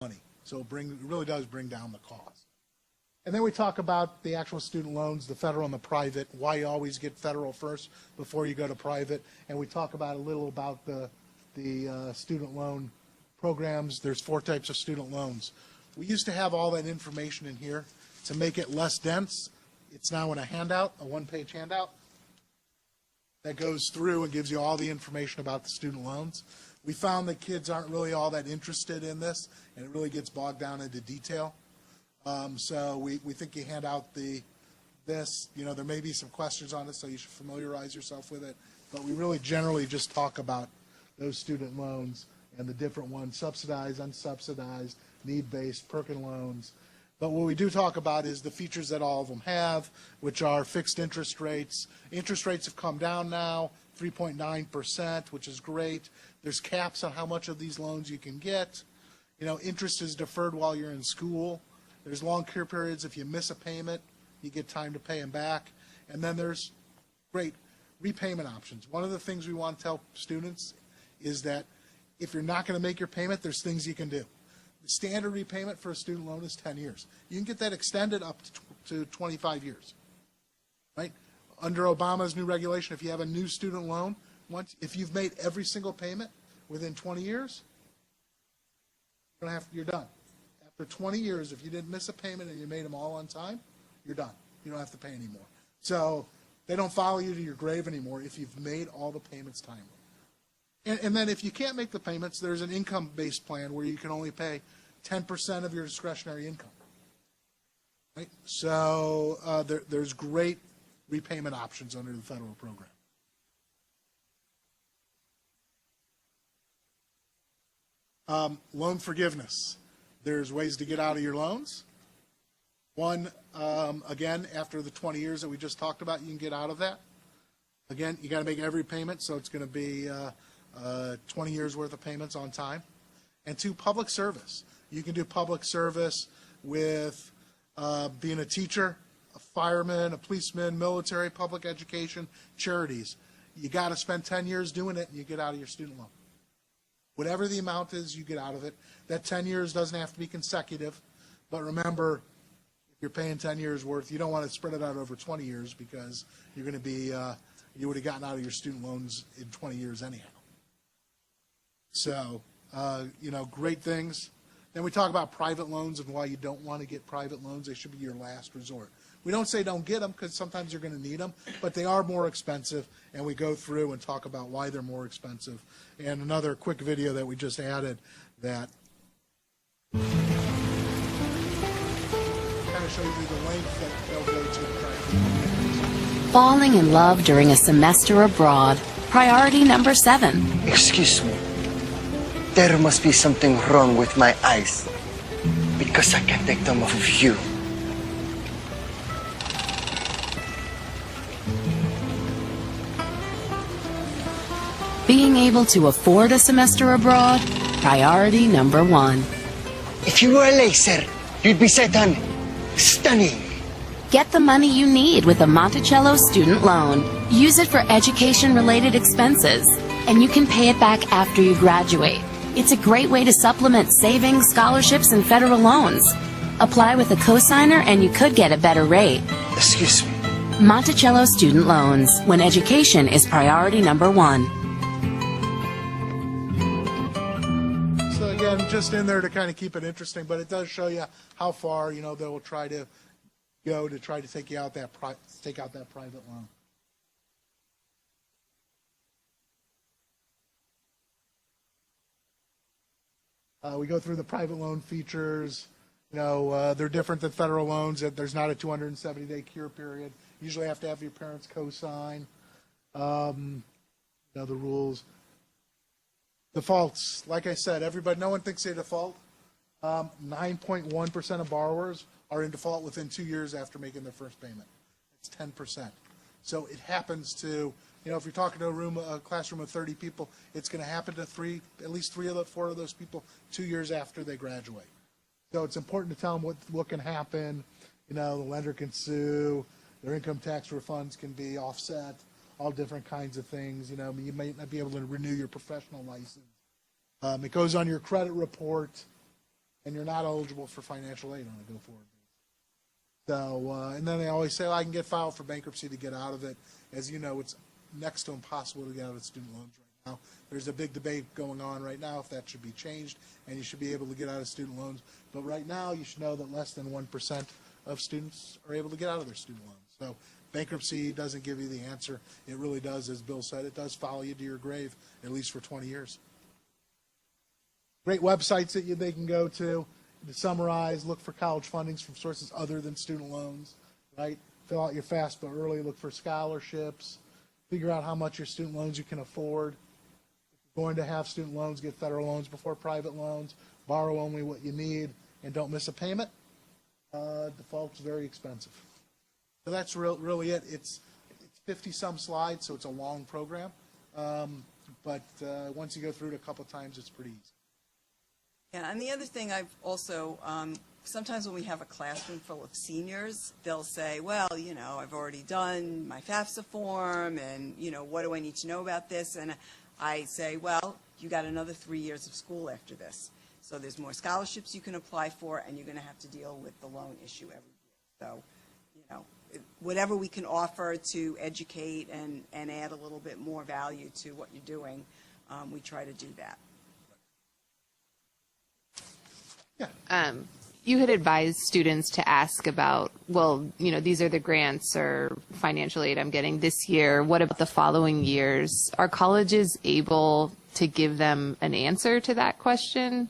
money. So it really does bring down the cost. And then we talk about the actual student loans, the federal and the private, why you always get federal first before you go to private. And we talk about a little about the student loan programs. There's 4 types of student loans. We used to have all that information in here. To make it less dense, it's now in a handout, a 1-page handout that goes through and gives you all the information about the student loans. We found that kids aren't really all that interested in this, and it really gets bogged down into detail. So we think you hand out this. There may be some questions on it, so you should familiarize yourself with it. But we really generally just talk about those student loans and the different ones, subsidized, unsubsidized, need-based, Perkin loans. But what we do talk about is the features that all of them have, which are fixed interest rates. Interest rates have come down now, 3.9%, which is great. There's caps on how much of these loans you can get. Interest is deferred while you're in school. There's long cure periods. If you miss a payment, you get time to pay them back. And then there's great repayment options. One of the things we want to tell students is that if you're not going to make your payment, there's things you can do. The standard repayment for a student loan is 10 years. You can get that extended up to 25 years, right? Under Obama's new regulation, if you have a new student loan, if you've made every single payment within 20 years, you're done. After 20 years, if you didn't miss a payment and you made them all on time, you're done. You don't have to pay anymore. So they don't follow you to your grave anymore if you've made all the payments timely. And then if you can't make the payments, there's an income-based plan where you can only pay 10% of your discretionary income. Right? So there's great repayment options under the federal program. Loan forgiveness. There's ways to get out of your loans. One, again, after the 20 years that we just talked about, you can get out of that. Again, you got to make every payment, so it's going to be 20 years worth of payments on time. And 2, public service. You can do public service with being a teacher, a fireman, a policeman, military, public education, charities. You got to spend 10 years doing it, and you get out of your student loan. Whatever the amount is, you get out of it. That 10 years doesn't have to be consecutive, but remember, if you're paying 10 years worth, you don't want to spread it out over 20 years because you're going to be, you would have gotten out of your student loans in 20 years anyhow. So, great things. Then we talk about private loans and why you don't want to get private loans. They should be your last resort. We don't say don't get them because sometimes you're going to need them, but they are more expensive, and we go through and talk about why they're more expensive. And another quick video that we just added that kind of shows you the length that they'll go to try to. Falling in love during a semester abroad. Priority number 7. Excuse me. There must be something wrong with my eyes because I can't take them off of you. Being able to afford a semester abroad. Priority number 1. If you were a laser, you'd be set on stunning. Get the money you need with a Monticello student loan. Use it for education-related expenses, and you can pay it back after you graduate. It's a great way to supplement savings, scholarships, and federal loans. Apply with a cosigner and you could get a better rate. Excuse me. Monticello Student Loans, when education is priority number 1. So again, just in there to kind of keep it interesting, but it does show you how far, they will try to go to try to take out that private loan. We go through the private loan features. They're different than federal loans. There's not a 270-day cure period. You usually have to have your parents co-sign. The rules. Defaults. Like I said, no one thinks they default. 9.1% of borrowers are in default within 2 years after making their first payment. It's 10%. So it happens to, if you're talking to a classroom of 30 people, it's going to happen to at least 4 of those people 2 years after they graduate. So it's important to tell them what can happen. The lender can sue. Their income tax refunds can be offset. All different kinds of things. You might not be able to renew your professional license. It goes on your credit report. and you're not eligible for financial aid on a go-forward basis. So, and then they always say, well, I can get filed for bankruptcy to get out of it. As you know, it's next to impossible to get out of student loans right now. There's a big debate going on right now if that should be changed, and you should be able to get out of student loans. But right now, you should know that less than 1% of students are able to get out of their student loans. So bankruptcy doesn't give you the answer. It really does, as Bill said, it does follow you to your grave, at least for 20 years. Great websites that they can go to summarize, look for college fundings from sources other than student loans, right? Fill out your FAFSA early, look for scholarships, figure out how much your student loans you can afford. If you're going to have student loans, get federal loans before private loans, borrow only what you need, and don't miss a payment. Default's very expensive. So that's really it. It's 50-some slides, so it's a long program. But once you go through it a couple of times, it's pretty easy. Yeah, and the other thing I've also, sometimes when we have a classroom full of seniors, they'll say, well, you know, I've already done my FAFSA form, and, you know, what do I need to know about this? And I say, well, you got another 3 years of school after this. So there's more scholarships you can apply for, and you're going to have to deal with the loan issue every year. So, you know, whatever we can offer to educate and add a little bit more value to what you're doing, we try to do that. You had advised students to ask about, well, you know, these are the grants or financial aid I'm getting this year. What about the following years? Are colleges able to give them an answer to that question?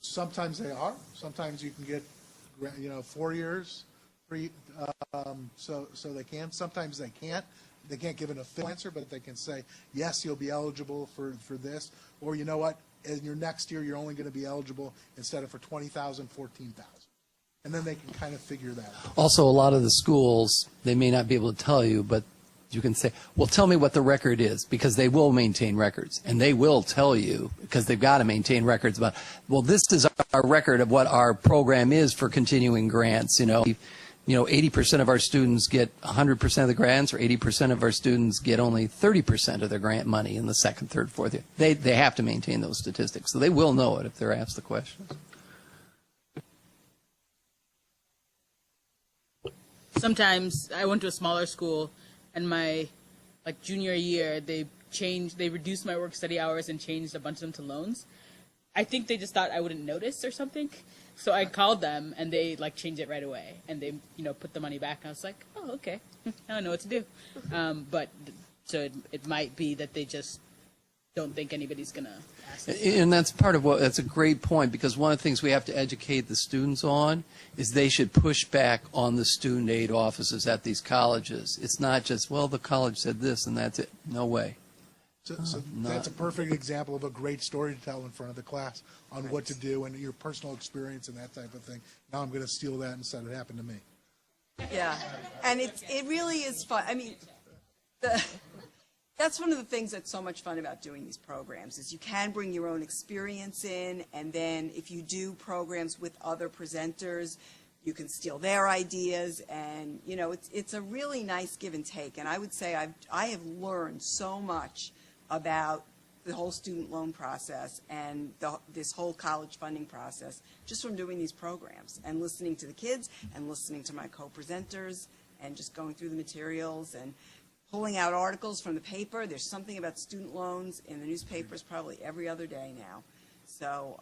Sometimes they are. Sometimes you can get, 4 years, so they can. Sometimes they can't. They can't give an official answer, but they can say, yes, you'll be eligible for this. Or you know what? In your next year, you're only going to be eligible instead of for 20,000, 14,000. And then they can kind of figure that out. Also, a lot of the schools, they may not be able to tell you, but you can say, well, tell me what the record is, because they will maintain records. And they will tell you, because they've got to maintain records about, well, this is our record of what our program is for continuing grants. 80% of our students get 100% of the grants, or 80% of our students get only 30% of their grant money in the second, third, fourth year. They have to maintain those statistics, so they will know it if they're asked the questions. Sometimes I went to a smaller school, and my junior year they reduced my work study hours and changed a bunch of them to loans. I think they just thought I wouldn't notice or something. So I called them, and they changed it right away, and they put the money back. And I was like, oh, okay, I don't know what to do. But so it might be that they just don't think anybody's gonna ask them. And that's that's a great point, because one of the things we have to educate the students on is they should push back on the student aid offices at these colleges. It's not just, well, the college said this and that's it. No way. So that's a perfect example of a great story to tell in front of the class on what to do and your personal experience and that type of thing. Now I'm going to steal that and said it happened to me. Yeah, and it really is fun. I mean, that's one of the things that's so much fun about doing these programs is you can bring your own experience in, and then if you do programs with other presenters, you can steal their ideas, and it's a really nice give and take. And I would say I have learned so much about the whole student loan process and this whole college funding process just from doing these programs and listening to the kids and listening to my co-presenters and just going through the materials and pulling out articles from the paper. There's something about student loans in the newspapers probably every other day now. So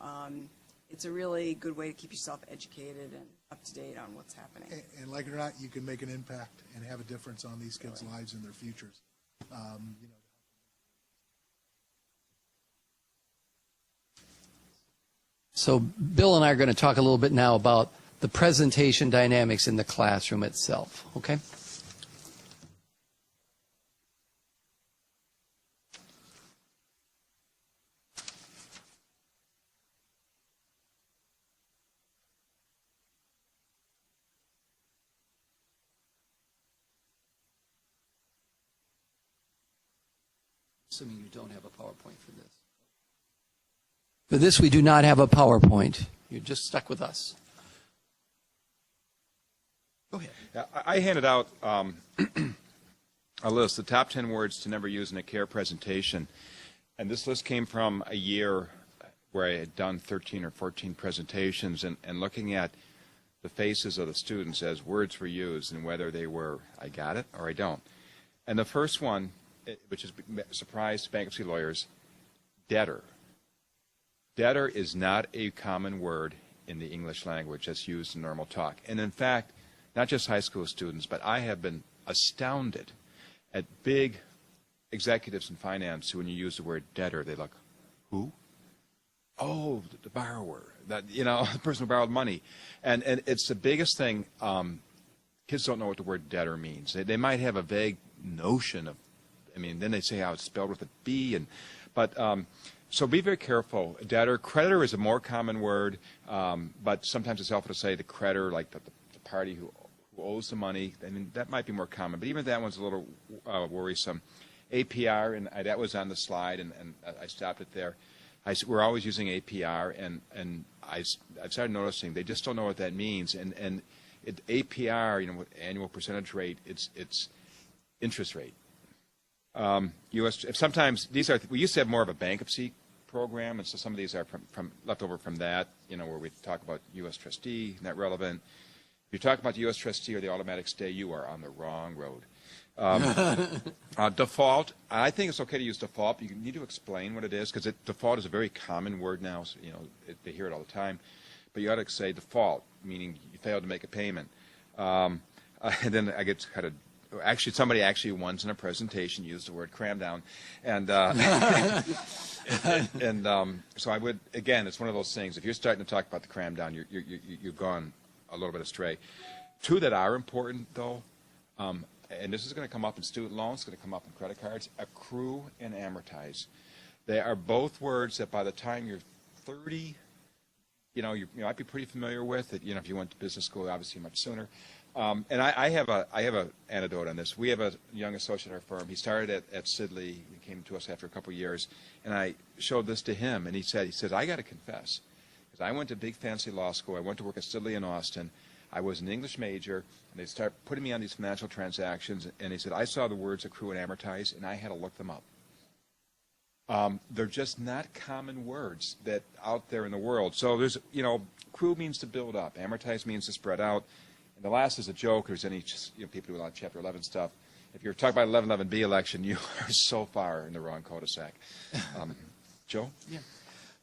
it's a really good way to keep yourself educated and up to date on what's happening. And like it or not, you can make an impact and have a difference on these kids' lives and their futures. So Bill and I are going to talk a little bit now about the presentation dynamics in the classroom itself, okay? Assuming you don't have a PowerPoint for this. For this, we do not have a PowerPoint. You're just stuck with us. Go ahead. Yeah, I handed out a list, the top 10 words to never use in a CARE presentation. And this list came from a year where I had done 13 or 14 presentations and looking at the faces of the students as words were used and whether they were, I got it or I don't. And the first one, which is surprised bankruptcy lawyers, debtor. Debtor is not a common word in the English language that's used in normal talk. And in fact, not just high school students, but I have been astounded at big executives in finance who, when you use the word debtor, they look, who? Oh, the borrower, that, you know, the person who borrowed money. And it's the biggest thing. Kids don't know what the word debtor means. They might have a vague notion of, I mean, then they say how it's spelled with a B. So be very careful. Debtor. Creditor is a more common word, but sometimes it's helpful to say the creditor, like the party who owes the money. I mean, that might be more common, but even that one's a little worrisome. APR, and that was on the slide, and I stopped it there. We're always using APR, and I've started noticing they just don't know what that means. And APR, you know, annual percentage rate, it's interest rate. Sometimes these are, we used to have more of a bankruptcy program, and so some of these are from left over from that, you know, where we talk about U.S. trustee, not relevant. If you talk about the U.S. trustee or the automatic stay, you are on the wrong road. Default, I think it's okay to use default. You need to explain what it is, because default is a very common word now. So, you know, they hear it all the time. But you ought to say default, meaning you failed to make a payment. And then I get kind of, actually, somebody actually once in a presentation used the word cram down. And, so I would, again, it's one of those things. If you're starting to talk about the cram down, you've gone a little bit astray. Two that are important, though, and this is going to come up in student loans, it's going to come up in credit cards, accrue and amortize. They are both words that by the time you're 30, you know, you might be pretty familiar with it. You know, if you went to business school, obviously much sooner. And I have a anecdote on this. We have a young associate at our firm. He started at Sidley. He came to us after a couple of years, and I showed this to him, and he says, I got to confess, because I went to big fancy law school. I went to work at Sidley in Austin. I was an English major, and they start putting me on these financial transactions, and he said, I saw the words accrue and amortize, and I had to look them up. They're just not common words that out there in the world. So there's, you know, accrue means to build up. Amortize means to spread out. And the last is a joke. If there's any people who do a lot of Chapter 11 stuff. If you're talking about 1111B election, you are so far in the wrong cul-de-sac. Joe? Yeah.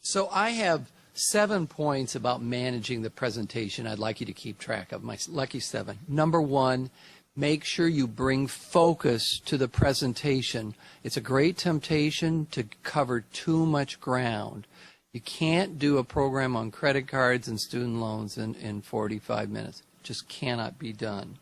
So I have 7 points about managing the presentation I'd like you to keep track of, my lucky 7. Number 1, make sure you bring focus to the presentation. It's a great temptation to cover too much ground. You can't do a program on credit cards and student loans in 45 minutes. It just cannot be done.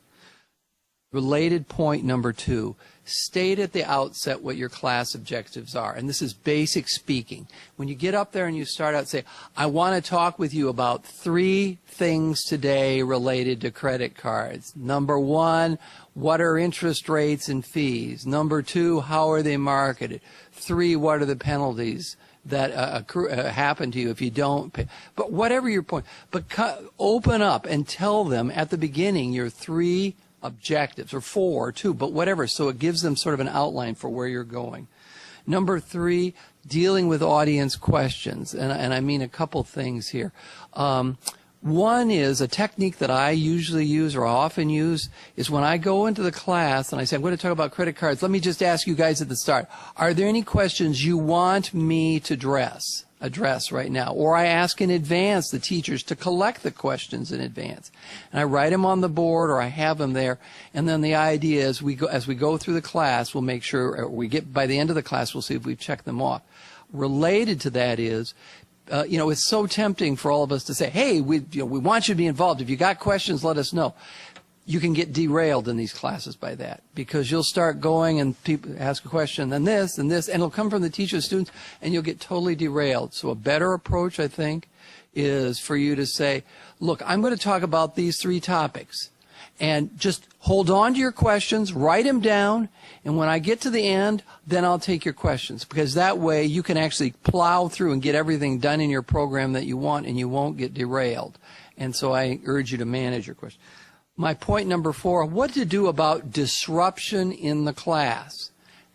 Related point number 2, state at the outset what your class objectives are. And this is basic speaking. When you get up there and you start out, say, I want to talk with you about 3 things today related to credit cards. Number 1, what are interest rates and fees? Number 2, how are they marketed? 3, what are the penalties that happen to you if you don't pay? But whatever your point, but open up and tell them at the beginning your 3 objectives, or 4 or 2, but whatever, so it gives them sort of an outline for where you're going. Number 3, dealing with audience questions, and I mean a couple things here. One is a technique that I usually use or often use is when I go into the class and I say, I'm going to talk about credit cards, let me just ask you guys at the start, are there any questions you want me to address right now? Or I ask in advance the teachers to collect the questions in advance. And I write them on the board or I have them there. And then the idea is as we go through the class, we'll make sure, by the end of the class, we'll see if we've checked them off. Related to that is, it's so tempting for all of us to say, hey, we want you to be involved. If you got questions, let us know. You can get derailed in these classes by that, because you'll start going and people ask a question, then this, and it'll come from the teachers, students, and you'll get totally derailed. So a better approach, I think, is for you to say, look, I'm going to talk about these 3 topics. And just hold on to your questions, write them down, and when I get to the end, then I'll take your questions. Because that way you can actually plow through and get everything done in your program that you want, and you won't get derailed. And so I urge you to manage your questions. My point number 4, what to do about disruption in the class.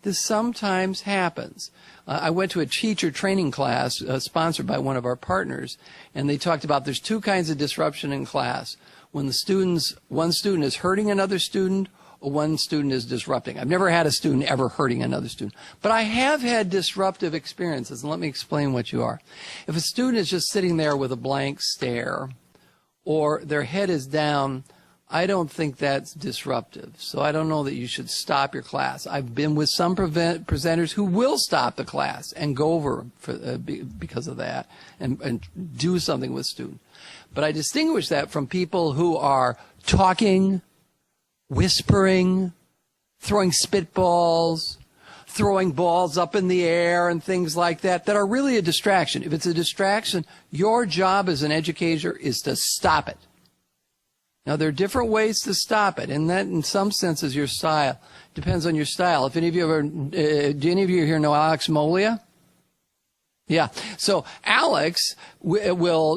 This sometimes happens. I went to a teacher training class sponsored by one of our partners, and they talked about there's two kinds of disruption in class. When one student is hurting another student, or one student is disrupting. I've never had a student ever hurting another student, but I have had disruptive experiences, and let me explain what you are. If a student is just sitting there with a blank stare, or their head is down, I don't think that's disruptive. So I don't know that you should stop your class. I've been with some presenters who will stop the class and go over because of that and do something with students. But I distinguish that from people who are talking, whispering, throwing spitballs, throwing balls up in the air and things like that are really a distraction. If it's a distraction, your job as an educator is to stop it. Now, there are different ways to stop it, and that, in some sense, is your style. Depends on your style. If any of you ever, do any of you here know Alex Molia? Yeah. So Alex will,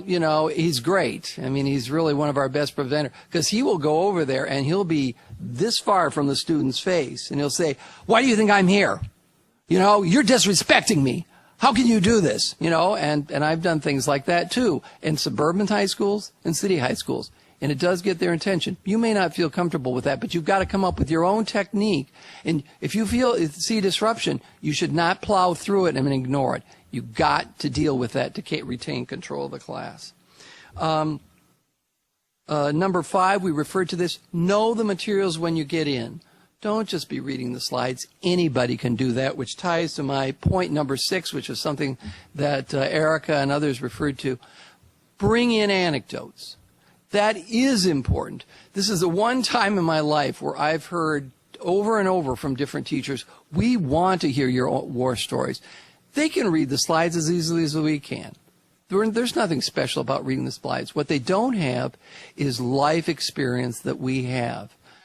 he's great. I mean, he's really one of our best preventers, because he will go over there and he'll be this far from the student's face, and he'll say, "Why do you think I'm here? You're disrespecting me. How can you do this?" And I've done things like that too in suburban high schools and city high schools. And it does get their attention. You may not feel comfortable with that, but you've got to come up with your own technique. And if you see disruption, you should not plow through it and ignore it. You've got to deal with that to retain control of the class. Number 5, we referred to this, know the materials when you get in. Don't just be reading the slides. Anybody can do that, which ties to my point number 6, which is something that Erica and others referred to. Bring in anecdotes. That is important. This is the one time in my life where I've heard over and over from different teachers, we want to hear your war stories. They can read the slides as easily as we can. There's nothing special about reading the slides. What they don't have is life experience that we have.